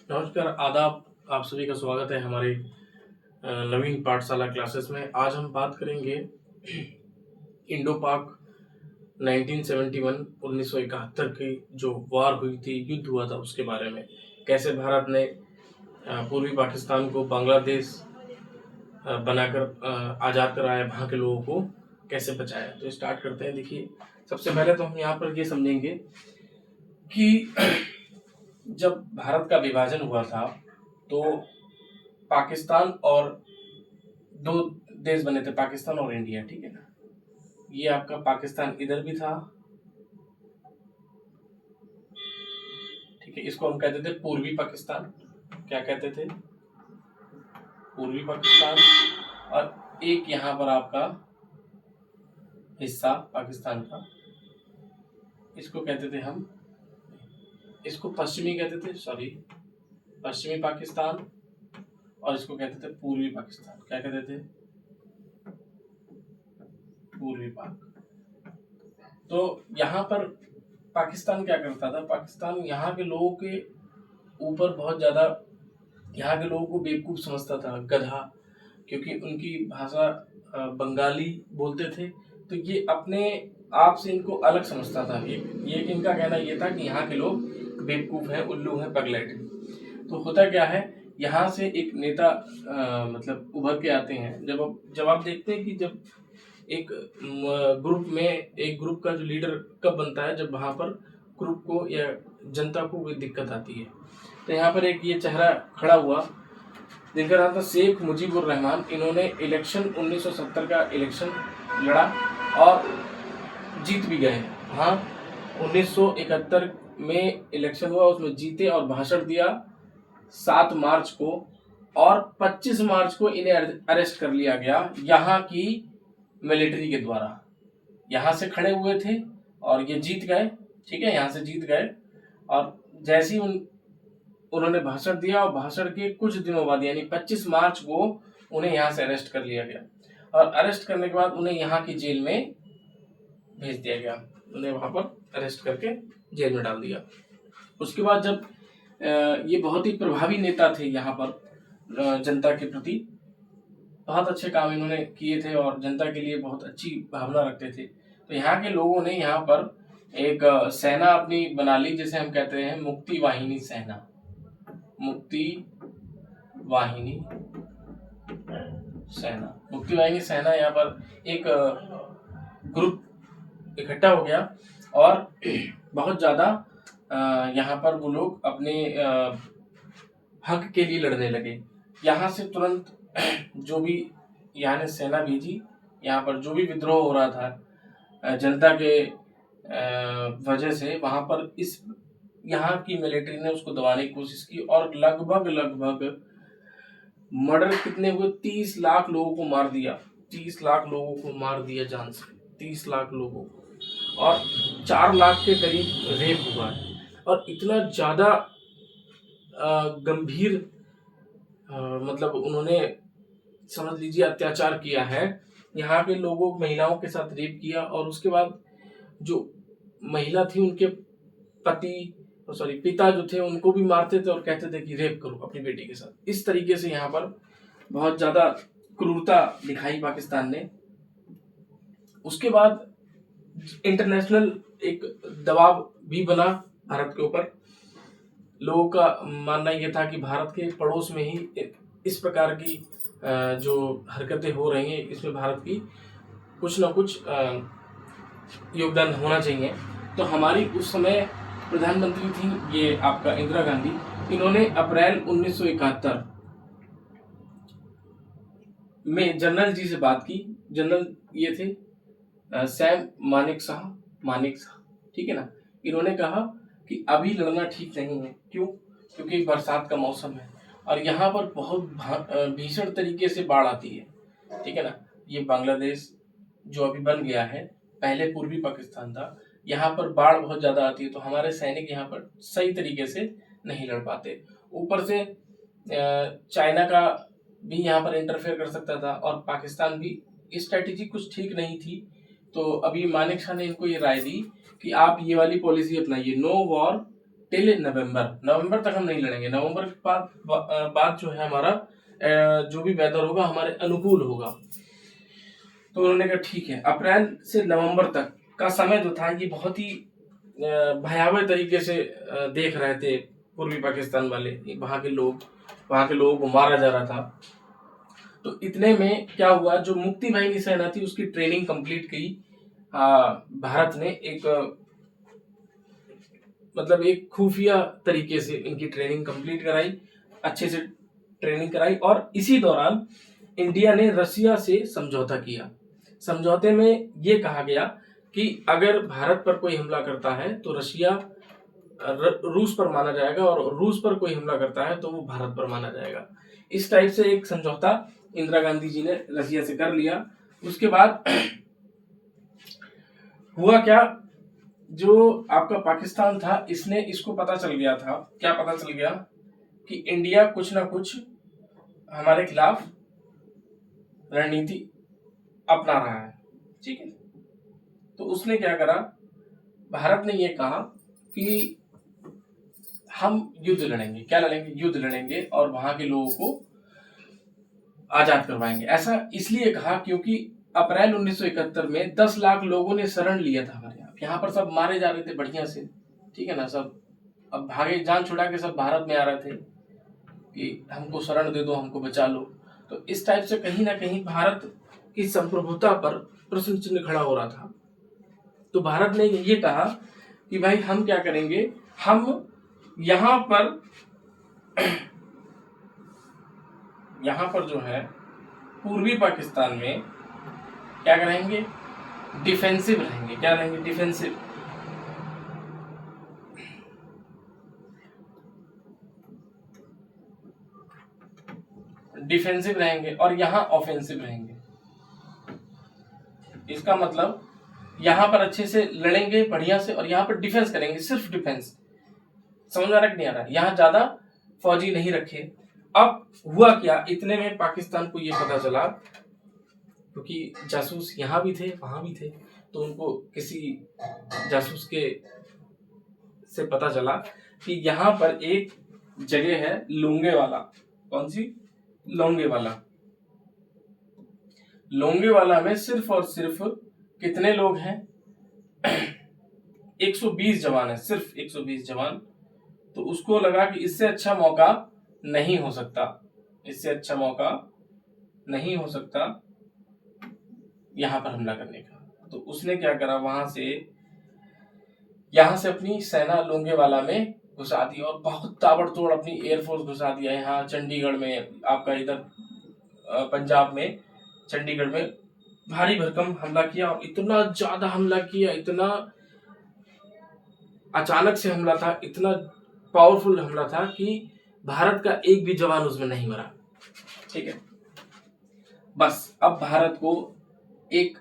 नमस्कार, आदाब। आप सभी का स्वागत है हमारे नवीन पाठशाला क्लासेस में। आज हम बात करेंगे इंडो पाक 1971 1971 की जो वार हुई थी, युद्ध हुआ था, उसके बारे में। कैसे भारत ने पूर्वी पाकिस्तान को बांग्लादेश बनाकर आज़ाद कराया, वहाँ के लोगों को कैसे बचाया। तो स्टार्ट करते हैं। देखिए, सबसे पहले तो हम यहाँ पर ये समझेंगे कि जब भारत का विभाजन हुआ था तो पाकिस्तान और दो देश बने थे, पाकिस्तान और इंडिया, ठीक है ना। ये आपका पाकिस्तान इधर भी था, ठीक है। इसको हम कहते थे पूर्वी पाकिस्तान। क्या कहते थे? पूर्वी पाकिस्तान। और एक यहाँ पर आपका हिस्सा पाकिस्तान का, इसको कहते थे हम, इसको पश्चिमी कहते थे, सॉरी, पश्चिमी पाकिस्तान। और इसको कहते थे पूर्वी पाकिस्तान। क्या कहते थे? पूर्वी पाक। तो यहाँ पर पाकिस्तान क्या करता था? पाकिस्तान यहाँ के लोगों के ऊपर बहुत ज़्यादा, यहाँ के लोगों को बेवकूफ़ समझता था, गधा। क्योंकि उनकी भाषा बंगाली बोलते थे, तो ये अपने आप से इनको अलग समझता था। ये इनका कहना ये था कि यहाँ के लोग बेवकूफ़ हैं, उल्लू हैं, पगलेट हैं। तो होता क्या है, यहाँ से एक नेता मतलब उभर के आते हैं। जब आप देखते हैं कि जब एक ग्रुप में, एक ग्रुप का जो लीडर कब बनता है, जब वहाँ पर ग्रुप को या जनता को कोई दिक्कत आती है। तो यहाँ पर एक ये चेहरा खड़ा हुआ जिनका नाम था शेख मुजीबुर रहमान। इन्होंने इलेक्शन 1970 का इलेक्शन लड़ा और जीत भी गए। हाँ, 1971 में इलेक्शन हुआ, उसमें जीते और भाषण दिया 7 मार्च को। और 25 मार्च को इन्हें अरेस्ट कर लिया गया यहाँ की मिलिट्री के द्वारा। यहाँ से खड़े हुए थे और ये जीत गए, ठीक है, यहाँ से जीत गए। और जैसे ही उन्होंने भाषण दिया और भाषण के कुछ दिनों बाद यानी 25 मार्च को उन्हें यहाँ से अरेस्ट कर लिया गया। और अरेस्ट करने के बाद उन्हें यहाँ की जेल में भेज दिया गया। उन्हें वहाँ पर अरेस्ट करके जेल में डाल दिया। उसके बाद जब ये बहुत ही प्रभावी नेता थे यहाँ पर जनता के प्रति, बहुत अच्छे काम इन्होंने किए थे और जनता के लिए बहुत अच्छी भावना रखते थे। तो यहाँ के लोगों ने यहाँ पर एक सेना अपनी बना ली, जिसे हम कहते हैं मुक्ति वाहिनी सेना। मुक्ति वाहिनी सेना, मुक्ति वाहिनी सेना। यहाँ पर एक ग्रुप इकट्ठा हो गया और बहुत ज़्यादा यहाँ पर वो लोग अपने हक के लिए लड़ने लगे। यहाँ से तुरंत जो भी यहाँ ने सेना भेजी, यहाँ पर जो भी विद्रोह हो रहा था जनता के वजह से, वहाँ पर इस यहाँ की मिलिट्री ने उसको दबाने की कोशिश की और लगभग मर्डर कितने हुए? 30 लाख लोगों को मार दिया। 30 लाख लोगों को मार दिया जान से, 30 लाख लोगों को। और 4 लाख के करीब रेप हुआ है। और इतना ज़्यादा गंभीर मतलब उन्होंने, समझ लीजिए, अत्याचार किया है। यहाँ के लोगों, महिलाओं के साथ रेप किया। और उसके बाद जो महिला थी, उनके पिता जो थे, उनको भी मारते थे और कहते थे कि रेप करो अपनी बेटी के साथ। इस तरीके से यहाँ पर बहुत ज़्यादा क्रूरता दिखाई पाकिस्तान ने। उसके बाद इंटरनेशनल एक दबाव भी बना भारत के ऊपर। लोगों का मानना यह था कि भारत के पड़ोस में ही इस प्रकार की जो हरकतें हो रही हैं, इसमें भारत की कुछ ना कुछ योगदान होना चाहिए। तो हमारी उस समय प्रधानमंत्री थी ये आपका इंदिरा गांधी। इन्होंने अप्रैल 1971 में जनरल जी से बात की। जनरल ये थे सैम मानेक शाह, ठीक है ना। इन्होंने कहा कि अभी लड़ना ठीक नहीं है। क्यों? क्योंकि बरसात का मौसम है और यहाँ पर बहुत भीषण तरीके से बाढ़ आती है, ठीक है ना। ये बांग्लादेश जो अभी बन गया है, पहले पूर्वी पाकिस्तान था, यहाँ पर बाढ़ बहुत ज़्यादा आती है। तो हमारे सैनिक यहाँ पर सही तरीके से नहीं लड़ पाते। ऊपर से चाइना का भी यहाँ पर इंटरफेयर कर सकता था और पाकिस्तान भी, स्ट्रैटेजी कुछ ठीक नहीं थी। तो अभी मानेक शाह ने इनको ये राय दी कि आप ये वाली पॉलिसी अपनाइए, नो वॉर टिल नवंबर तक हम नहीं लड़ेंगे। नवंबर के बाद जो है हमारा जो भी वेदर होगा हमारे अनुकूल होगा। तो उन्होंने कहा ठीक है। अप्रैल से नवंबर तक का समय जो था ये बहुत ही भयावह तरीके से देख रहे थे पूर्वी पाकिस्तान वाले, वहां के लोगों को मारा जा रहा था। तो इतने में क्या हुआ, जो मुक्ति वाहिनी सेना थी उसकी ट्रेनिंग कंप्लीट की भारत ने, एक खुफिया तरीके से इनकी ट्रेनिंग कंप्लीट कराई, अच्छे से ट्रेनिंग कराई। और इसी दौरान इंडिया ने रसिया से समझौता किया। समझौते में ये कहा गया कि अगर भारत पर कोई हमला करता है तो रशिया रूस पर माना जाएगा, और रूस पर कोई हमला करता है तो वो भारत पर माना जाएगा। इस टाइप से एक समझौता इंदिरा गांधी जी ने रशिया से कर लिया। उसके बाद हुआ क्या, जो आपका पाकिस्तान था इसको पता चल गया था, क्या पता चल गया कि इंडिया कुछ ना कुछ हमारे खिलाफ रणनीति अपना रहा है, ठीक है। तो उसने क्या करा, भारत ने ये कहा कि हम युद्ध लड़ेंगे। क्या लड़ेंगे? युद्ध लड़ेंगे, और वहां के लोगों को आजाद करवाएंगे। ऐसा इसलिए कहा क्योंकि अप्रैल 1971 में 10 लाख लोगों ने शरण लिया था हमारे यहाँ पर सब मारे जा रहे थे बढ़िया से, ठीक है ना। सब अब भागे, जान छुड़ा के सब भारत में आ रहे थे कि हमको शरण दे दो, हमको बचा लो। तो इस टाइप से कहीं ना कहीं भारत की संप्रभुता पर प्रश्न चिन्ह खड़ा हो रहा था। तो भारत ने ये कहा कि भाई हम क्या करेंगे, हम यहाँ पर जो है पूर्वी पाकिस्तान में क्या करेंगे, डिफेंसिव रहेंगे। क्या रहेंगे? डिफेंसिव रहेंगे, और यहाँ ऑफेंसिव रहेंगे। इसका मतलब यहाँ पर अच्छे से लड़ेंगे बढ़िया से, और यहाँ पर डिफेंस करेंगे, सिर्फ डिफेंस। समझ आ रहा है कि नहीं आ रहा? यहाँ ज्यादा फौजी नहीं रखे। अब हुआ क्या, इतने में पाकिस्तान को ये पता चला, क्योंकि जासूस यहाँ भी थे वहां भी थे, तो उनको किसी जासूस के से पता चला कि यहाँ पर एक जगह है लोंगेवाला। कौन सी? लोंगेवाला। लोंगेवाला में सिर्फ और सिर्फ कितने लोग हैं? 120 जवान है, सिर्फ 120 जवान। तो उसको लगा कि इससे अच्छा मौका नहीं हो सकता, इससे अच्छा मौका नहीं हो सकता यहां पर हमला करने का। तो उसने क्या करा, यहां से अपनी सेना लोंगेवाला में घुसा दी, और बहुत ताबड़तोड़ अपनी एयरफोर्स घुसा दिया। यहाँ चंडीगढ़ में, आपका इधर पंजाब में चंडीगढ़ में भारी भरकम हमला किया, और इतना ज्यादा हमला किया, इतना अचानक से हमला था, इतना पावरफुल हमला था कि भारत का एक भी जवान उसमें नहीं मरा, ठीक है। बस अब भारत को एक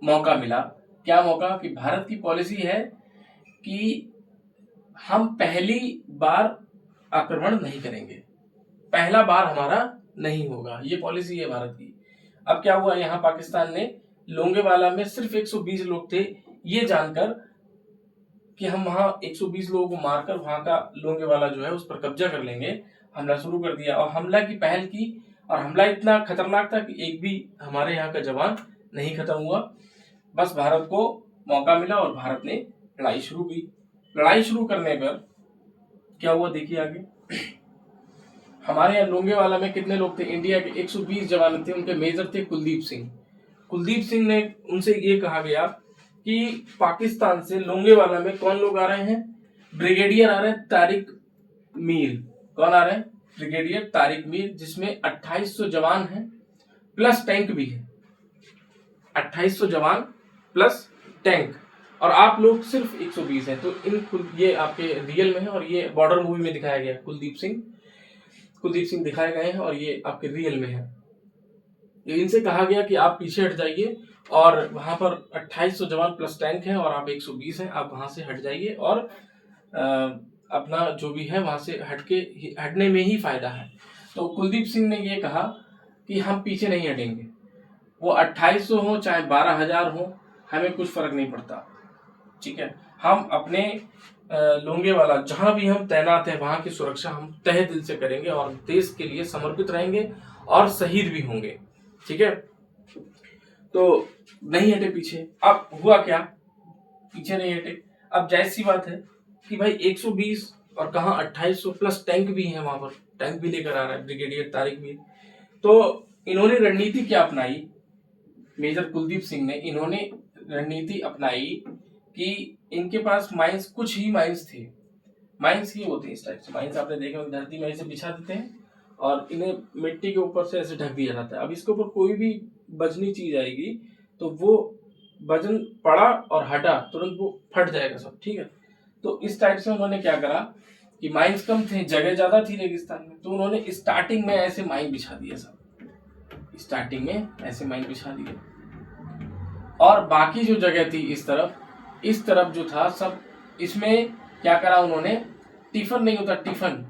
मौका मिला। क्या मौका? कि भारत की पॉलिसी है कि हम पहली बार आक्रमण नहीं करेंगे, पहला बार हमारा नहीं होगा, ये पॉलिसी है भारत की। अब क्या हुआ, यहाँ पाकिस्तान ने लोंगेवाला में सिर्फ 120 लोग थे, ये जानकर कि हम वहां 120 लोगों को मारकर वहां का लोंगेवाला जो है उस पर कब्जा कर लेंगे, हमला शुरू कर दिया, और हमला की पहल की। और हमला इतना खतरनाक था कि एक भी हमारे यहाँ का जवान नहीं खत्म हुआ। बस भारत को मौका मिला और भारत ने लड़ाई शुरू की। लड़ाई शुरू करने पर क्या हुआ, देखिए आगे। हमारे यहाँ लोंगेवाला में कितने लोग थे? इंडिया के 120 जवान थे, उनके मेजर थे कुलदीप सिंह। कुलदीप सिंह ने, उनसे ये कहा गया कि पाकिस्तान से लोंगेवाला में कौन लोग आ रहे हैं? ब्रिगेडियर आ रहे हैं तारिक मीर। कौन आ रहे हैं? ब्रिगेडियर तारिक मीर, जिसमें 2800 जवान हैं प्लस टैंक भी है। 2800 जवान प्लस टैंक, और आप लोग सिर्फ 120 हैं। तो ये आपके रियल में है, और ये बॉर्डर मूवी में दिखाया गया कुलदीप सिंह दिखाए गए हैं, और ये आपके रियल में है। इनसे कहा गया कि आप पीछे हट जाइए, और वहां पर 2800 जवान प्लस टैंक है, और आप 120 हैं, आप वहां से हट जाइए, और अपना जो भी है वहां से हटने में ही फायदा है। तो कुलदीप सिंह ने ये कहा कि हम पीछे नहीं हटेंगे, वो 2800 हो चाहे 12,000 हो, हमें कुछ फर्क नहीं पड़ता, ठीक है। हम अपने लोंगेवाला जहां भी हम तैनात हैं वहां की सुरक्षा हम तहे दिल से करेंगे और देश के लिए समर्पित रहेंगे और शहीद भी होंगे। ठीक है, तो नहीं हटे पीछे। अब हुआ क्या, पीछे नहीं हटे। अब जायज सी बात है कि भाई 120 और कहा 2800 प्लस टैंक भी है वहां पर, टैंक भी लेकर आ रहा है ब्रिगेडियर तारिक भी। तो इन्होंने रणनीति क्या अपनाई, मेजर कुलदीप सिंह ने, इन्होंने रणनीति अपनाई कि इनके पास माइंस, कुछ ही माइंस थे। माइंस ही होते हैं इस टाइप से, माइंस आपने देखे होंगे धरती में ऐसे बिछा देते हैं और इन्हें मिट्टी के ऊपर से ऐसे ढक दिया जाता है। अब इसके ऊपर कोई भी वजनी चीज आएगी तो वो वजन पड़ा और हटा तुरंत वो फट जाएगा सब। ठीक है, तो इस टाइप से उन्होंने क्या करा कि माइंस कम थे, जगह ज्यादा थी रेगिस्तान में, तो उन्होंने स्टार्टिंग में ऐसे माइन बिछा दिए सब, स्टार्टिंग में ऐसे माइन बिछा दिए। और बाकी जो जगह थी इस तरफ जो था सब, इसमें क्या करा उन्होंने, टिफन नहीं होता, टिफन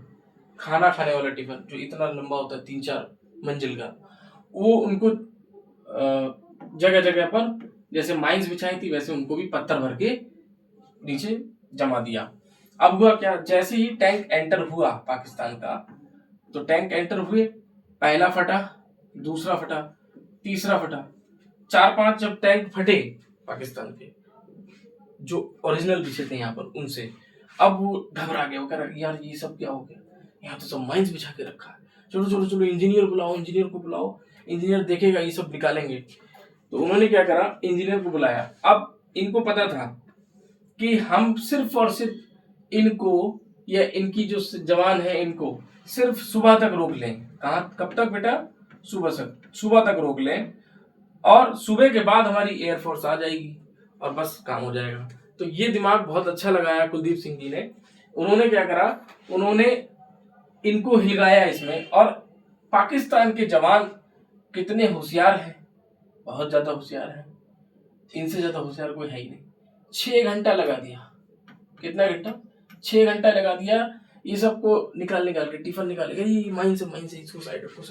खाना खाने वाला टिफन जो इतना लंबा होता है 3-4 मंजिल का, वो उनको जगह जगह पर जैसे माइंस बिछाई थी वैसे उनको भी पत्थर भर के नीचे जमा दिया। अब हुआ क्या, जैसे ही टैंक एंटर हुआ पाकिस्तान का, तो टैंक एंटर हुए, पहला फटा, दूसरा फटा, तीसरा फटा, 4-5 जब टैंक फटे पाकिस्तान के जो ओरिजिनल बिछे थे यहाँ पर उनसे, अब वो घबरा गया, वो कह रहा यार ये सब क्या हो गया, यहाँ तो सब माइंस बिछा के रखा है, चलो चलो चलो इंजीनियर बुलाओ, इंजीनियर को बुलाओ, इंजीनियर देखेगा ये सब निकालेंगे। तो उन्होंने क्या करा, इंजीनियर को बुलाया। अब इनको पता था कि हम सिर्फ और सिर्फ इनको या इनकी जो जवान है इनको सिर्फ सुबह तक रोक लें। कहाँ, कब तक बेटा, सुबह तक रोक लें और सुबह के बाद हमारी एयरफोर्स आ जाएगी और बस काम हो जाएगा। तो ये दिमाग बहुत अच्छा लगाया कुलदीप सिंह जी ने। उन्होंने क्या करा, उन्होंने इनको हिलाया इसमें, और पाकिस्तान के जवान कितने होशियार हैं, बहुत ज्यादा होशियार हैं, इनसे ज्यादा होशियार कोई है ही नहीं। 6 घंटा लगा दिया, कितना घंटा, 6 घंटा लगा दिया ये सबको निकाल के, टिफिन निकाले गई माइन से इसको साइड रखो।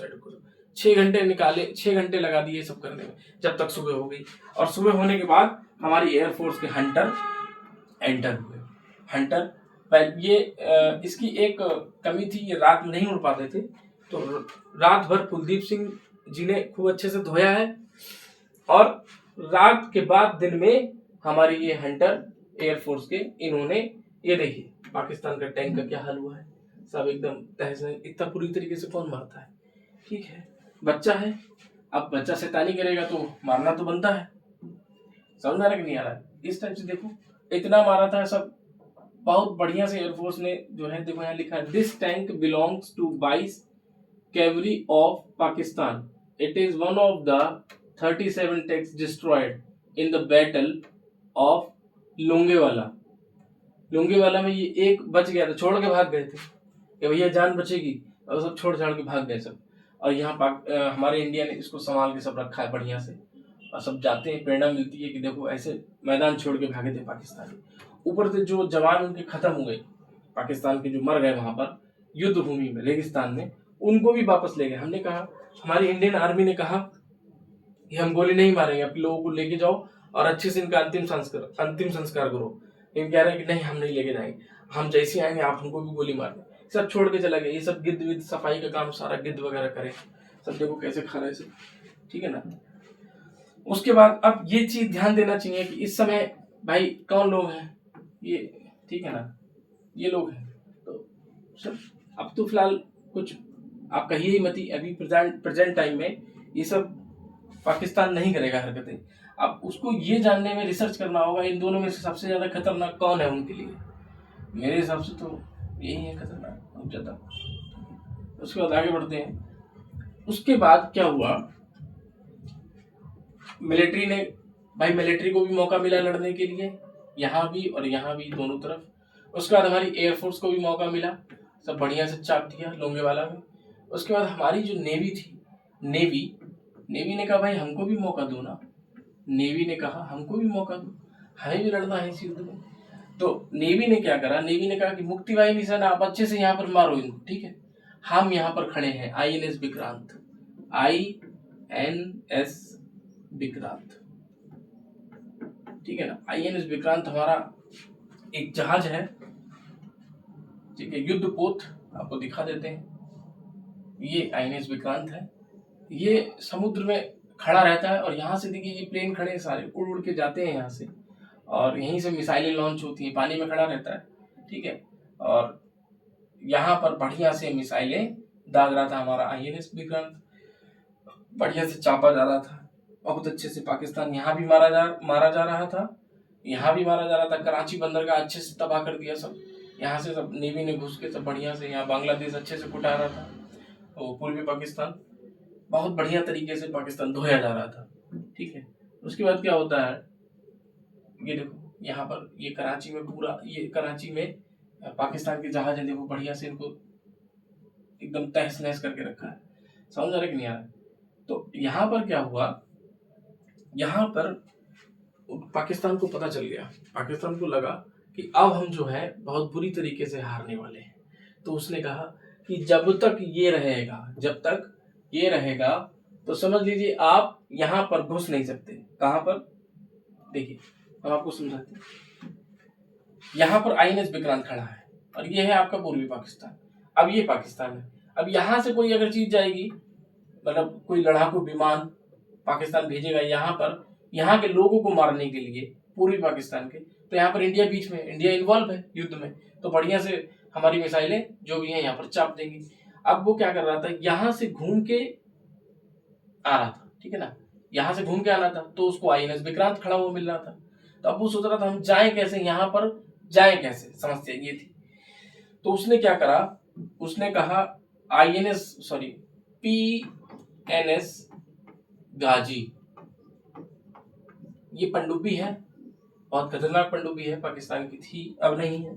6 घंटे लगा दिए सब करने में, जब तक सुबह हो गई। और सुबह होने के बाद हमारी एयरफोर्स के हंटर एंटर हुए। हंटर ये इसकी एक कमी थी, ये रात में नहीं उड़ पाते थे, तो रात भर कुलदीप सिंह जी ने खूब अच्छे से धोया है, और रात के बाद दिन में हमारी ये हंटर एयरफोर्स के, इन्होंने ये देखिए पाकिस्तान का टैंक का क्या हाल हुआ है, सब एकदम तहस नहस। इतना पूरी तरीके से कौन मारता है, ठीक है बच्चा है, अब बच्चा शैतानी करेगा तो मारना तो बनता है, समझ आ रहा कि नहीं आ रहा है। इस टाइप से देखो इतना मारा था सब, बहुत बढ़िया से एयरफोर्स ने जो है, देखो यहाँ लिखा है, this tank belongs to 22 cavalry of Pakistan, it is one of the 37 tanks destroyed in the battle of Longewala. Longewala में ये एक बच गया था, छोड़ के भाग गए थे कि भैया जान बचेगी, और सब छोड़ छाड़ के भाग गए सब। और यहाँ हमारे इंडिया ने इसको संभाल के सब रखा है बढ़िया से, और सब जाते हैं, प्रेरणा मिलती है कि देखो ऐसे मैदान छोड़ के भागे थे पाकिस्तानी। ऊपर से जो जवान उनके खत्म हो गए, पाकिस्तान के जो मर गए वहां पर युद्ध भूमि में, रेगिस्तान में, उनको भी वापस ले गए। हमने कहा, हमारी इंडियन आर्मी ने कहा कि हम गोली नहीं मारेंगे, आप लोगों को लेके जाओ और अच्छे से इनका अंतिम संस्कार करो। लेकिन कह रहे हैं कि नहीं हम नहीं लेके जाएंगे, हम जैसे आएंगे आप हमको भी गोली मार दें। सब छोड़ के चला गया, ये सब गिद्ध विद्ध सफाई का काम सारा गिद्ध वगैरह करे, सब देखो कैसे खा रहे सब, ठीक है ना। उसके बाद अब ये चीज ध्यान देना चाहिए कि इस समय भाई कौन लोग हैं ये, ठीक है ना, ये लोग हैं। तो सब अब तो फिलहाल कुछ आप कहिए ही मत ही, अभी प्रेजेंट टाइम में ये सब पाकिस्तान नहीं करेगा हरकतें। अब उसको ये जानने में रिसर्च करना होगा इन दोनों में से सबसे ज्यादा खतरनाक कौन है उनके लिए। मेरे हिसाब से तो यही है खतरनाक बहुत ज्यादा। उसके बाद आगे बढ़ते हैं। उसके बाद क्या हुआ, मिलिट्री ने, भाई मिलिट्री को भी मौका मिला लड़ने के लिए, यहाँ भी और यहाँ भी दोनों तरफ। उसके बाद हमारी एयरफोर्स को भी मौका मिला, सब बढ़िया से चाप दिया लोंगेवाला में। उसके बाद हमारी जो नेवी थी, नेवी ने कहा भाई हमको भी मौका दो ना, नेवी ने कहा हमको भी मौका दो, हमें भी लड़ना है इस युद्ध में। तो नेवी ने क्या करा, नेवी ने कहा कि मुक्ति वाहिनी सेना आप अच्छे से यहाँ पर मारो इनको, ठीक है, हम यहाँ पर खड़े हैं, INS विक्रांत, INS विक्रांत, ठीक है ना। INS विक्रांत हमारा एक जहाज है ठीक है, युद्धपोत आपको दिखा देते हैं। ये आईएनएस विक्रांत है, ये समुद्र में खड़ा रहता है और यहाँ से देखिए ये प्लेन खड़े हैं सारे, उड़ उड़ के जाते हैं यहाँ से और यहीं से मिसाइलें लॉन्च होती हैं, पानी में खड़ा रहता है, ठीक है। और यहाँ पर बढ़िया से मिसाइलें दाग रहा था हमारा आईएनएस विक्रांत, बढ़िया से चापा जा रहा था, बहुत अच्छे से पाकिस्तान यहाँ भी मारा जा रहा था, यहाँ भी मारा जा रहा था। कराची बंदर का अच्छे से तबाह कर दिया सब, यहाँ से सब नेवी ने घुस के सब बढ़िया से, यहाँ बांग्लादेश अच्छे से कुटा रहा था, तो पूर्वी पाकिस्तान बहुत बढ़िया तरीके से पाकिस्तान धोया जा रहा था, ठीक है। उसके बाद क्या होता है, ये देखो यहाँ पर ये कराची में पूरा, ये कराची में पाकिस्तान के जहाज हैं, देखो बढ़िया से इनको एकदम तहस नहस करके रखा है, समझ आ रहा कि नहीं आ रहा। तो यहाँ पर क्या हुआ, यहाँ पर पाकिस्तान को पता चल गया, पाकिस्तान को लगा कि अब हम जो है बहुत बुरी तरीके से हारने वाले हैं। तो उसने कहा कि जब तक ये रहेगा तो समझ लीजिए आप यहाँ पर घुस नहीं सकते। कहाँ पर, देखिए हम आपको समझाते हैं। यहाँ पर आईएनएस विक्रांत खड़ा है और ये है आपका पूर्वी पाकिस्तान। अब ये पाकिस्तान है, अब यहाँ से कोई अगर चीज जाएगी, मतलब कोई लड़ाकू विमान पाकिस्तान भेजेगा यहाँ पर, यहाँ के लोगों को मारने के लिए पूर्वी पाकिस्तान के, तो यहाँ पर इंडिया बीच में, इंडिया इन्वॉल्व है युद्ध में, तो बढ़िया से हमारी मिसाइलें जो भी हैं यहाँ पर चाप देंगी। अब वो क्या कर रहा था, यहाँ से घूम के आ रहा था, ठीक है ना, यहाँ से घूम के आना था, तो उसको आईएनएस विक्रांत खड़ा हुआ मिल रहा था। तो अब वो सोच रहा था हम जाएं कैसे, यहाँ पर जाएं कैसे, समस्या ये थी। तो उसने क्या करा, उसने कहा PNS गाजी, ये पनडुब्बी है, बहुत खतरनाक पनडुब्बी है, पाकिस्तान की थी अब नहीं है।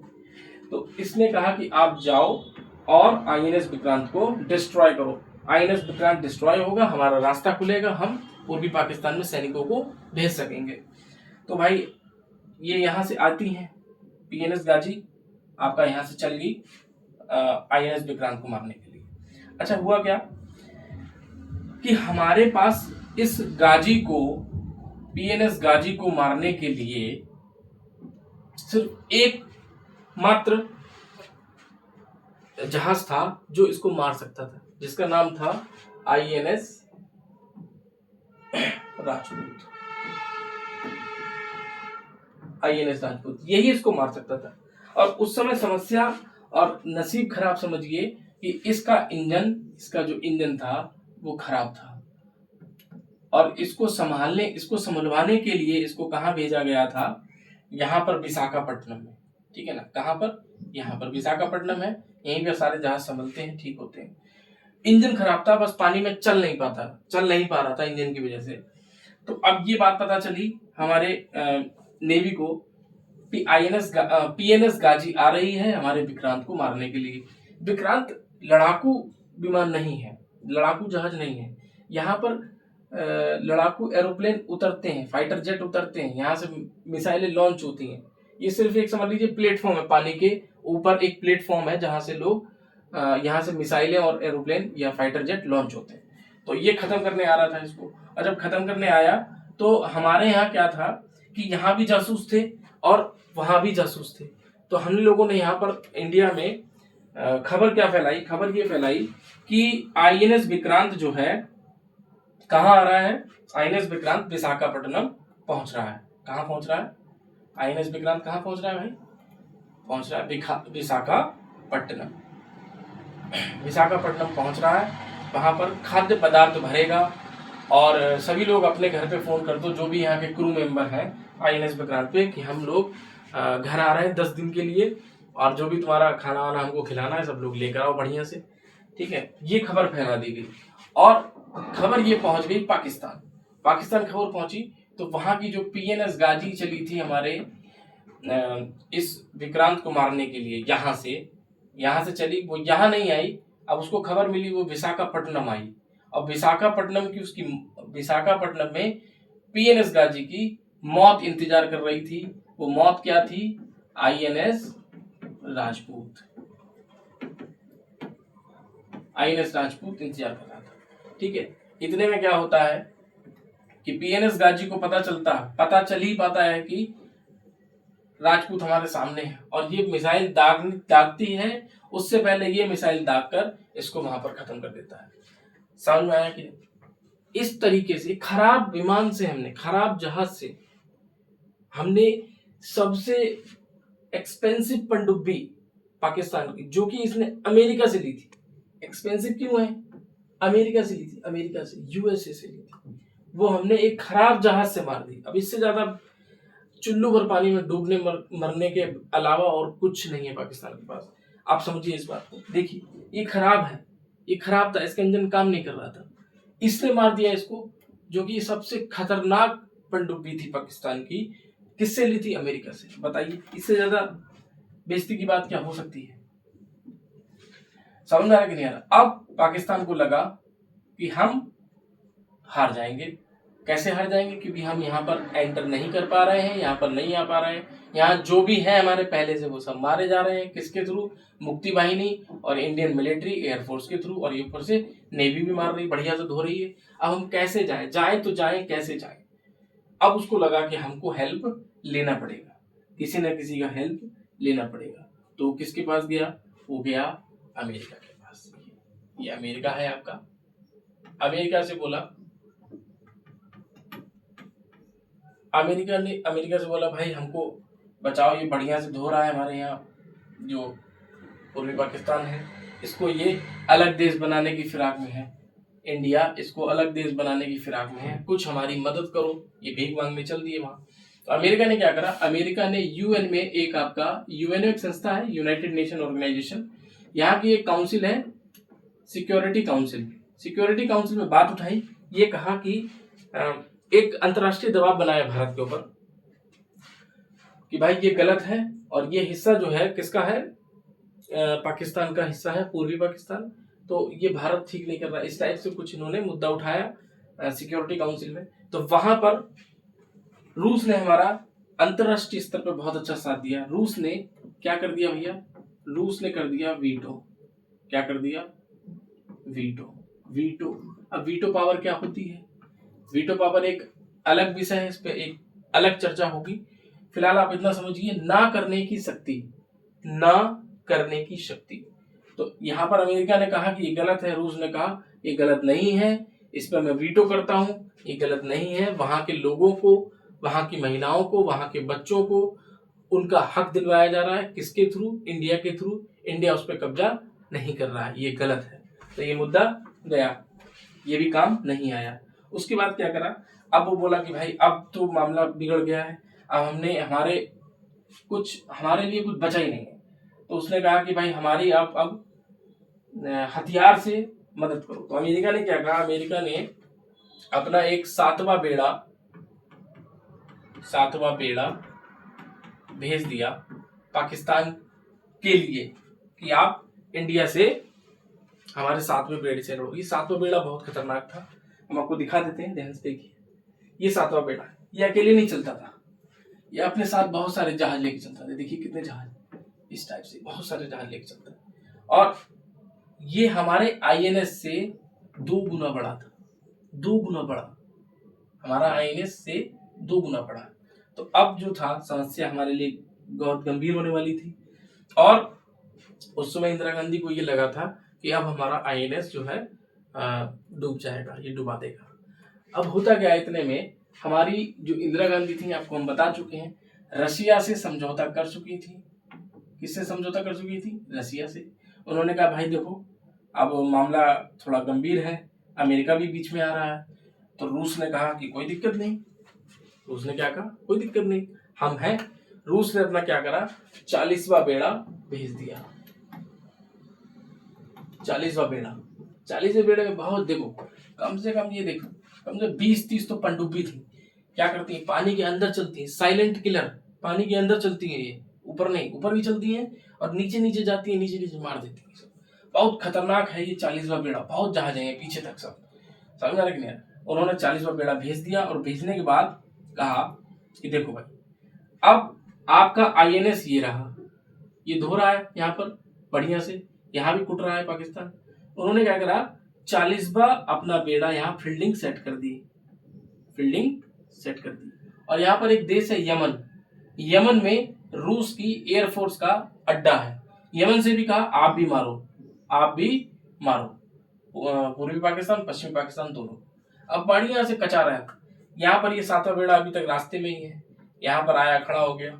तो इसने कहा कि आप जाओ और आईएनएस विक्रांत को डिस्ट्रॉय करो। आईएनएस विक्रांत डिस्ट्रॉय होगा, हमारा रास्ता खुलेगा, हम पूर्वी पाकिस्तान में सैनिकों को भेज सकेंगे। तो भाई ये यहाँ से आती हैं, PNS गाजी आपका यहाँ से चल गई आईएनएस विक्रांत को मारने के लिए। अच्छा हुआ क्या कि हमारे पास इस गाजी को, PNS गाजी को मारने के लिए सिर्फ एक मात्र जहाज था जो इसको मार सकता था, जिसका नाम था INS राजपूत। INS राजपूत यही इसको मार सकता था। और उस समय समस्या और नसीब खराब समझिए कि इसका जो इंजन था वो खराब था, और इसको संभलवाने के लिए इसको कहाँ भेजा गया था, यहाँ पर विशाखापट्टनम में, ठीक है ना। कहाँ पर, यहाँ पर विशाखापट्टनम है, यहीं पर सारे जहाज संभलते हैं, ठीक होते हैं। इंजन खराब था, बस पानी में चल नहीं पा रहा था इंजन की वजह से। तो अब ये बात पता चली हमारे नेवी को कि PNS गाजी आ रही है हमारे विक्रांत को मारने के लिए। विक्रांत लड़ाकू विमान नहीं है, लड़ाकू जहाज नहीं है, यहाँ पर लड़ाकू एरोप्लेन उतरते हैं, फाइटर जेट उतरते हैं, यहाँ से मिसाइलें लॉन्च होती हैं। ये सिर्फ एक समझ लीजिए प्लेटफॉर्म है, पानी के ऊपर एक प्लेटफॉर्म है जहाँ से लोग यहाँ से मिसाइलें और एरोप्लेन या फाइटर जेट लॉन्च होते हैं। तो ये खत्म करने आ रहा था इसको, और जब खत्म करने आया तो हमारे यहाँ क्या था कि यहाँ भी जासूस थे और वहां भी जासूस थे। तो हम लोगों ने यहाँ पर इंडिया में खबर ये फैलाई कि आईएनएस विक्रांत जो है कहाँ आ रहा है, आईएनएस विक्रांत विशाखापट्टनम पहुंच रहा है। कहाँ पहुंच रहा है आईएनएस विक्रांत, कहाँ पहुंच रहा है भाई, पहुंच रहा है विशाखापट्टनम पहुंच रहा है। वहां पर खाद्य पदार्थ भरेगा और सभी लोग अपने घर पे फोन कर दो, जो भी यहाँ के क्रू मेंबर हैं आईएनएस विक्रांत पे, कि हम लोग घर आ रहे हैं 10 दिन के लिए, और जो भी तुम्हारा खाना वाना हमको खिलाना है सब लोग लेकर आओ बढ़िया से, ठीक है। ये खबर फैला दी गई और खबर ये पहुंच गई पाकिस्तान खबर पहुंची। तो वहां की जो PNS गाजी चली थी हमारे इस विक्रांत को मारने के लिए, यहाँ से चली, वो यहाँ नहीं आई। अब उसको खबर मिली, वो विशाखापट्टनम आई। अब विशाखापट्टनम में PNS गाजी की मौत इंतजार कर रही थी। वो मौत क्या थी, INS राजपूत इंतजार कर रहा था, ठीक है। इतने में क्या होता है कि PNS गाजी को पता चल ही पाता है कि राजपूत हमारे सामने है और ये मिसाइल दागती है, उससे पहले ये मिसाइल दाग कर इसको वहां पर खत्म कर देता है। समझ में आया कि नहीं? इस तरीके से खराब विमान से हमने, खराब जहाज से हमने सबसे एक्सपेंसिव पनडुब्बी पाकिस्तान की, जो कि इसने अमेरिका से ली थी। एक्सपेंसिव क्यों है? अमेरिका से ली थी, अमेरिका से, यूएसए से ली थी। वो हमने एक खराब जहाज से मार दी। अब इससे ज्यादा चुल्लू भर पानी में डूबने मरने के अलावा और कुछ नहीं है पाकिस्तान के पास। आप समझिए इस बात को। देखिए ये खराब है, ये खराब था, इसका इंजन काम नहीं कर रहा था, इसने मार दिया इसको, जो कि सबसे खतरनाक पनडुब्बी थी पाकिस्तान की। किससे ली थी? अमेरिका से। बताइए इससे ज्यादा बेइज्जती की बात क्या हो सकती है? समझ में आ रहा कि नहीं आ रहा? अब पाकिस्तान को लगा कि हम हार जाएंगे। कैसे हार जाएंगे? क्योंकि हम यहाँ पर एंटर नहीं कर पा रहे हैं, यहाँ पर नहीं आ पा रहे हैं। यहाँ जो भी है हमारे पहले से वो सब मारे जा रहे हैं। किसके थ्रू? मुक्ति वाहिनी और इंडियन मिलिट्री एयरफोर्स के थ्रू, और ये ऊपर से नेवी भी मार रही, बढ़िया से धो रही है। अब हम कैसे जाएं? जाएं तो जाएं, कैसे जाएं? अब उसको लगा कि हमको हेल्प लेना पड़ेगा, किसी न किसी का हेल्प लेना पड़ेगा। तो किसके पास गया? वो गया अमेरिका के पास। ये अमेरिका है आपका। अमेरिका से बोला, अमेरिका से बोला भाई हमको बचाओ, ये बढ़िया से धो रहा है हमारे यहाँ जो पूर्वी पाकिस्तान है, इसको ये अलग देश बनाने की फिराक में है। इंडिया इसको अलग देश बनाने की फिराक में है, कुछ हमारी मदद करो। ये भीख मांगने चल दिए वहां। तो अमेरिका ने क्या करा? अमेरिका ने यूएन में एक, आपका यूएनओ एक संस्था है, यूनाइटेड नेशन ऑर्गेनाइजेशन, यहाँ की एक काउंसिल है, सिक्योरिटी काउंसिल। सिक्योरिटी काउंसिल में बात उठाई, ये कहा कि एक अंतर्राष्ट्रीय दबाव बनाया भारत के ऊपर कि भाई ये गलत है, और ये हिस्सा जो है किसका है? पाकिस्तान का हिस्सा है, पूर्वी पाकिस्तान। तो ये भारत ठीक नहीं कर रहा। इस टाइप से कुछ इन्होंने मुद्दा उठाया सिक्योरिटी काउंसिल में। तो वहां पर रूस ने हमारा अंतरराष्ट्रीय स्तर पर बहुत अच्छा साथ दिया। रूस ने क्या कर दिया भैया? रूस ने कर दिया वीटो। क्या कर दिया? वीटो। वीटो। अब वीटो पावर क्या होती है? वीटो पावर एक अलग विषय है, इस पे एक अलग चर्चा होगी। फिलहाल आप इतना समझिए, ना करने की शक्ति, ना करने की शक्ति। तो यहाँ पर अमेरिका ने कहा कि ये गलत है, रूस ने कहा ये गलत नहीं है, इस पर मैं वीटो करता हूं, ये गलत नहीं है। वहां के लोगों को, वहां की महिलाओं को, वहां के बच्चों को उनका हक दिलवाया जा रहा है। किसके थ्रू? इंडिया के थ्रू। इंडिया उस पर कब्जा नहीं कर रहा है, ये गलत है। तो ये मुद्दा गया, ये भी काम नहीं आया। उसके बाद क्या करा? अब वो बोला कि भाई अब तो मामला बिगड़ गया है, अब हमने हमारे लिए कुछ बचा ही नहीं है। तो उसने कहा कि भाई हमारी आप अब हथियार से मदद करो। तो अमेरिका ने क्या कहा? अमेरिका ने अपना एक सातवां बेड़ा भेज दिया पाकिस्तान के लिए कि आप इंडिया से हमारे सातवें बेड़े से लड़ो। ये सातवां बेड़ा बहुत खतरनाक था, हम आपको दिखा देते हैं, ध्यान से देखिए। ये सातवां बेड़ा, ये अकेले नहीं चलता था, ये अपने साथ बहुत सारे जहाज लेके चलता था। देखिए कितने जहाज, इस टाइप से बहुत सारे जहाज लेके चलता था। और ये हमारे आईएनएस से 2 गुना बड़ा था, 2 गुना बड़ा, हमारा आईएनएस से 2 गुना बड़ा। तो अब जो था समस्या हमारे लिए बहुत गंभीर होने वाली थी। और उस समय इंदिरा गांधी को ये लगा था कि अब हमारा आईएनएस जो है डूब जाएगा, ये डुबा देगा। अब होता क्या, इतने में हमारी जो इंदिरा गांधी थी, आपको हम बता चुके हैं, रशिया से समझौता कर चुकी थी। किससे समझौता कर चुकी थी? रशिया से। उन्होंने कहा भाई देखो अब मामला थोड़ा गंभीर है, अमेरिका भी बीच में आ रहा है। तो रूस ने कहा कि कोई दिक्कत नहीं। रूस ने क्या कहा? कोई दिक्कत नहीं, हम हैं। रूस ने अपना क्या करा? 40वां बेड़ा भेज दिया। 40वां बेड़ा, 40वें बेड़े में बहुत, देखो कम से कम, ये देखो कम से 20-30 तो पनडुब्बी थी। क्या करती है? पानी के अंदर चलती है, साइलेंट किलर, पानी के अंदर चलती है ये, ऊपर नहीं, ऊपर भी चलती है और नीचे नीचे जाती है, नीचे नीचे मार देती है। बहुत खतरनाक है ये 40वां बेड़ा, बहुत जहाज है पीछे तक सब। समझ आ रहा कि नहीं? उन्होंने 40वां बेड़ा भेज दिया और भेजने के बाद कहा कि देखो भाई अब आपका आईएनएस ये रहा, ये धो रहा है यहाँ पर बढ़िया से, यहाँ भी कुट रहा है पाकिस्तान। उन्होंने क्या करा? 40वां अपना बेड़ा यहाँ फील्डिंग सेट कर दी, फील्डिंग सेट कर दी। और यहाँ पर एक देश है यमन, यमन में रूस की एयरफोर्स का अड्डा है। यमन से भी कहा आप भी मारो, आप भी मारो, पूर्वी पाकिस्तान पश्चिमी पाकिस्तान दोनों। अब बाड़ी यहाँ से कचा रहा है, यहाँ पर ये सातवां बेड़ा अभी तक रास्ते में ही है, यहाँ पर आया खड़ा हो गया।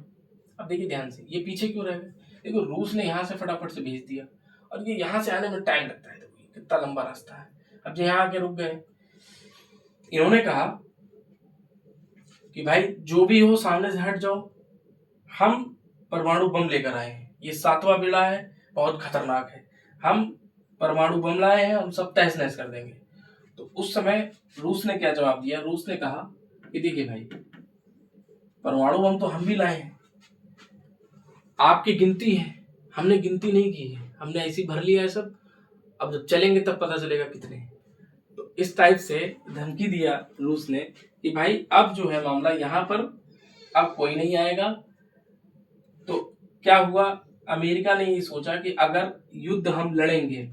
अब देखिए ध्यान से, ये पीछे क्यों रह गए? देखो रूस ने यहाँ से फटाफट से भेज दिया, और ये यहाँ से आने में टाइम लगता है, देखो कितना लंबा रास्ता है। अब जो यहाँ आके रुक गए, इन्होंने कहा कि भाई जो भी हो सामने से हट जाओ, हम परमाणु बम लेकर आए हैं, ये सातवां बेड़ा है, बहुत खतरनाक है, हम परमाणु बम लाए हैं, हम सब तहस नहस कर देंगे। तो उस समय रूस ने क्या जवाब दिया? रूस ने कहा कि देखिए भाई, परमाणु बम तो हम भी लाए हैं, आपकी गिनती है, हमने गिनती नहीं की है, हमने ऐसी भर लिया है सब, अब जब चलेंगे तब पता चलेगा कितने। तो इस टाइप से धमकी दिया रूस ने कि भाई अब जो है मामला यहाँ पर अब कोई नहीं आएगा। तो क्या हुआ, अमेरिका ने ये सोचा कि अगर युद्ध हम लड़ेंगे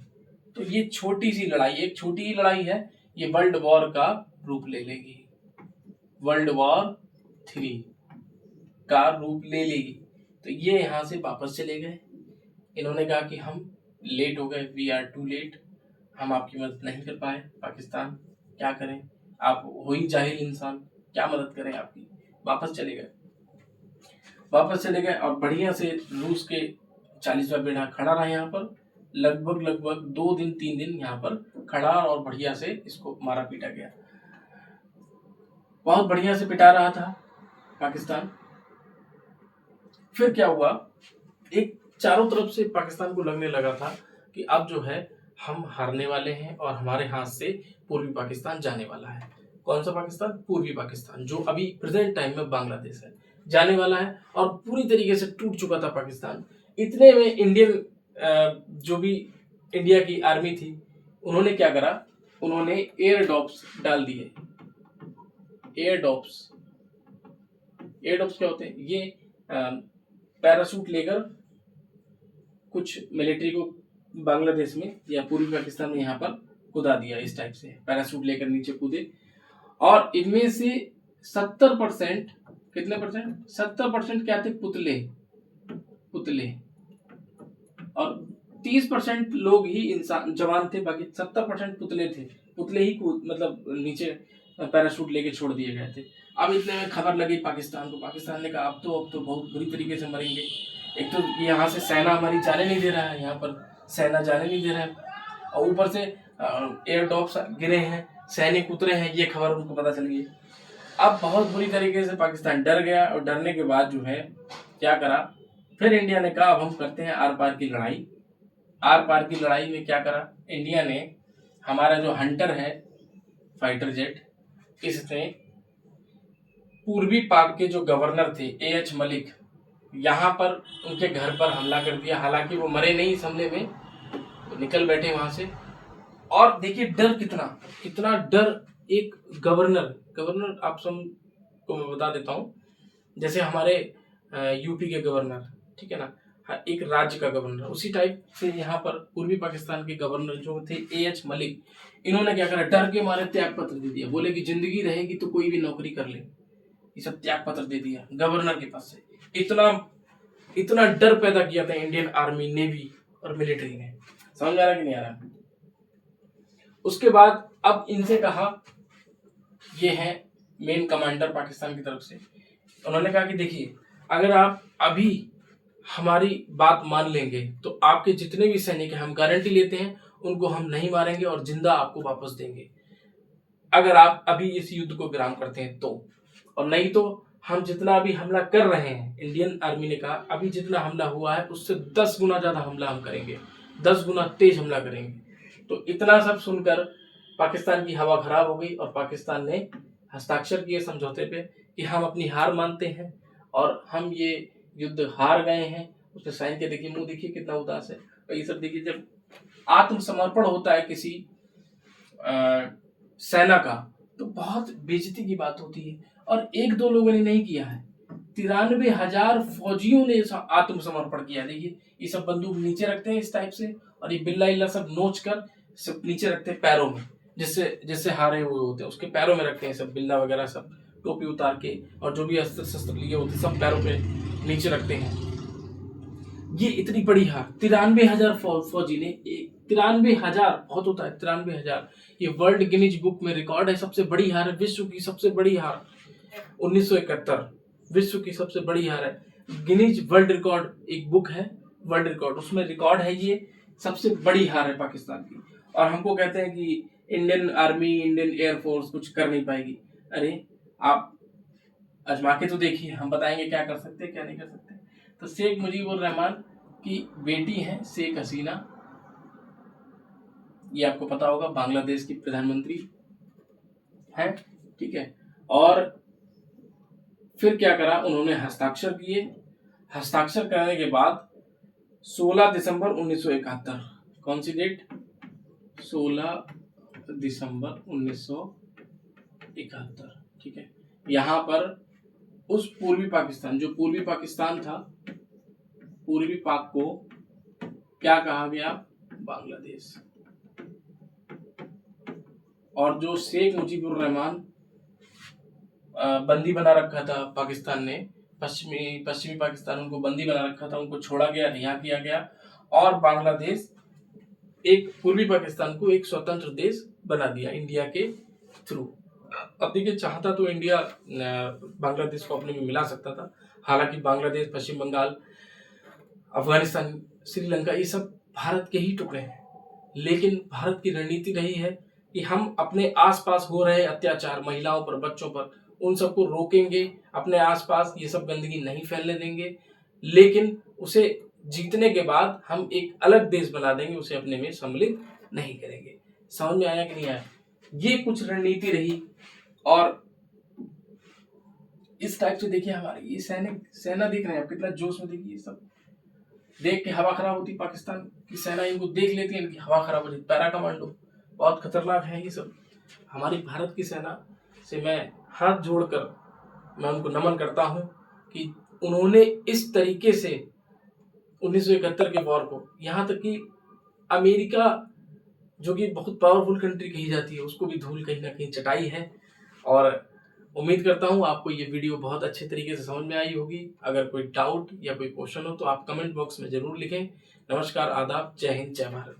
तो ये छोटी सी लड़ाई, एक छोटी ही लड़ाई है, ये वर्ल्ड वॉर का रूप ले लेगी, वर्ल्ड वॉर 3 का रूप ले लेगी। तो ये यहाँ से वापस चले गए। इन्होंने कहा कि हम लेट हो गए, वी आर टू लेट, हम आपकी मदद नहीं कर पाए। पाकिस्तान क्या करें, आप हो ही जाहिल इंसान, क्या मदद करें आपकी। वापस चले गए, वापस चले गए, और बढ़िया से रूस के 40वां बेड़ा खड़ा रहा यहाँ पर, लगभग 2 दिन 3 दिन यहाँ पर खड़ा, और बढ़िया से इसको मारा पीटा गया, बहुत बढ़िया से पिटा रहा था पाकिस्तान। फिर क्या हुआ, एक चारों तरफ से पाकिस्तान को लगने लगा था कि अब जो है हम हारने वाले हैं, और हमारे हाथ से पूर्वी पाकिस्तान जाने वाला है। कौन सा पाकिस्तान? पूर्वी पाकिस्तान, जो अभी प्रेजेंट टाइम में बांग्लादेश है, जाने वाला है, और पूरी तरीके से टूट चुका था पाकिस्तान। इतने में इंडियन जो भी इंडिया की आर्मी थी, उन्होंने क्या करा, उन्होंने एयर डॉप्स डाल दिए। एयर डॉप्स क्या होते हैं? ये पैराशूट लेकर कुछ मिलिट्री को बांग्लादेश में या पूर्वी पाकिस्तान में यहाँ पर कूदा दिया, इस टाइप से पैराशूट लेकर नीचे कूदे, और इनमें से 70%, कितने परसेंट? 70% क्या थे? पुतले, और 30% लोग ही इंसान जवान थे, बाकी 70% पुतले थे। पुतले ही मतलब नीचे पैराशूट लेके छोड़ दिए गए थे। अब इतने में खबर लगी पाकिस्तान को, पाकिस्तान ने कहा अब तो बहुत बुरी तरीके से मरेंगे। एक तो यहाँ से सेना हमारी जाने नहीं दे रहा है, यहाँ पर सेना जाने नहीं दे रहा है, और ऊपर से एयर डॉप्स गिरे हैं, सैनिक उतरे हैं, ये खबर उनको पता चल गई। अब बहुत बुरी तरीके से पाकिस्तान डर गया, और डरने के बाद जो है क्या करा, फिर इंडिया ने कहा अब हम करते हैं आर पार की लड़ाई। आर पार की लड़ाई में क्या करा इंडिया ने, हमारा जो हंटर है फाइटर जेट, इसने पूर्वी पाक के जो गवर्नर थे AH मलिक, यहाँ पर उनके घर पर हमला कर दिया। हालांकि वो मरे नहीं इस हमले में, तो निकल बैठे वहां से। और देखिए डर कितना डर, एक गवर्नर आप सबको मैं बता देता हूँ, जैसे हमारे यूपी के गवर्नर, ठीक है ना, एक राज्य का गवर्नर, उसी टाइप से यहाँ पर पूर्वी पाकिस्तान के गवर्नर जो थे AH मलिक, इन्होंने क्या करा, डर के मारे त्याग पत्र दे दिया। बोले कि जिंदगी रहेगी तो कोई भी नौकरी कर ले, ये सब त्याग पत्र दे दिया गवर्नर के पास से। इतना डर पैदा किया था इंडियन आर्मी, नेवी और मिलिट्री ने। समझ आ रहा कि नहीं आ रहा? उसके बाद अब इनसे कहा, ये है मेन कमांडर पाकिस्तान की तरफ से, उन्होंने कहा कि देखिए अगर आप अभी हमारी बात मान लेंगे तो आपके जितने भी सैनिक हैं, हम गारंटी लेते हैं उनको हम नहीं मारेंगे और जिंदा आपको वापस देंगे, अगर आप अभी इस युद्ध को विराम करते हैं तो। और नहीं तो हम जितना अभी हमला कर रहे हैं, इंडियन आर्मी ने कहा अभी जितना हमला हुआ है उससे 10 गुना ज्यादा हमला हम करेंगे, 10 गुना तेज हमला करेंगे। तो इतना सब सुनकर पाकिस्तान की हवा खराब हो गई, और पाकिस्तान ने हस्ताक्षर किए समझौते पे कि हम अपनी हार मानते हैं और हम ये युद्ध हार गए हैं। उसने साइन के, देखिए मुंह देखिए कितना उदास है। और ये सब देखिए, जब आत्मसमर्पण होता है किसी सेना का तो बहुत बेइज्जती की बात होती है, और 1-2 लोगों ने नहीं किया है, 93,000 फौजियों ने आत्मसमर्पण किया। देखिए ये सब बंदूक नीचे रखते हैं इस टाइप से, और ये बिल्ला इल्ला सब नोच कर सब नीचे रखते हैं पैरों में, जिससे हारे हुए होते हैं उसके पैरों में रखते हैं सब, बिल्ला वगैरह सब टोपी उतार के, और जो भी अस्त्र शस्त्र लिए होते सब पैरों पे नीचे रखते हैं। ये इतनी बड़ी हार, 93,000 फौजी ने, 93,000 बहुत होता है, 93,000। ये वर्ल्ड गिनीज बुक में रिकॉर्ड है, सबसे बड़ी हार है, विश्व की सबसे बड़ी हार। 1971 विश्व की सबसे बड़ी हार है। गिनीज वर्ल्ड रिकॉर्ड एक बुक है, वर्ल्ड रिकॉर्ड, उसमें रिकॉर्ड है, ये सबसे बड़ी हार है पाकिस्तान की। और हमको कहते हैं कि इंडियन आर्मी, इंडियन एयरफोर्स कुछ कर नहीं पाएगी। अरे आप आजमा के तो देखिए, हम बताएंगे क्या कर सकते हैं क्या नहीं कर सकते। तो शेख मुजीबुर रहमान की बेटी है शेख हसीना, ये आपको पता होगा, बांग्लादेश की प्रधानमंत्री है, ठीक है। और फिर क्या करा उन्होंने, हस्ताक्षर किए। हस्ताक्षर करने के बाद 16 दिसंबर 1971, कौन सी डेट, 16 दिसंबर 1971, ठीक है। यहाँ पर उस पूर्वी पाकिस्तान, जो पूर्वी पाकिस्तान था, पूर्वी पाक को क्या कहा गया, बांग्लादेश। और जो शेख मुजीबुर रहमान बंदी बना रखा था पाकिस्तान ने, पश्चिमी पाकिस्तान उनको बंदी बना रखा था, उनको छोड़ा गया, रिहा किया गया, और बांग्लादेश एक पूर्वी पाकिस्तान को एक स्वतंत्र देश बना दिया इंडिया के थ्रू। अब देखिए, चाहता तो इंडिया बांग्लादेश को अपने में मिला सकता था, हालांकि बांग्लादेश, पश्चिम बंगाल, अफगानिस्तान, श्रीलंका, ये सब भारत के ही टुकड़े हैं। लेकिन भारत की रणनीति रही है कि हम अपने आसपास हो रहे अत्याचार, महिलाओं पर, बच्चों पर, उन सबको रोकेंगे, अपने आसपास ये सब गंदगी नहीं फैलने देंगे, लेकिन उसे जीतने के बाद हम एक अलग देश बना देंगे, उसे अपने में सम्मिलित नहीं करेंगे। समझ में आया कि नहीं आया? ये कुछ रणनीति रही। और इस टाइप से देखिए हमारी ये सेना देख रहे हैं, कितना जोश में, देखिए सब देख के हवा खराब होती, पाकिस्तान की सेना इनको देख लेती है, इनकी हवा खराब होती। पैरा कमांडो बहुत खतरनाक है ये सब। हमारी भारत की सेना से मैं हाथ जोड़कर मैं उनको नमन करता हूं कि उन्होंने इस तरीके से 1971 के वॉर को, यहाँ तक कि अमेरिका जो कि बहुत पावरफुल कंट्री कही जाती है, उसको भी धूल कहीं ना कहीं चटाई है। और उम्मीद करता हूँ आपको ये वीडियो बहुत अच्छे तरीके से समझ में आई होगी। अगर कोई डाउट या कोई क्वेश्चन हो तो आप कमेंट बॉक्स में जरूर लिखें। नमस्कार, आदाब, जय हिंद, जय भारत।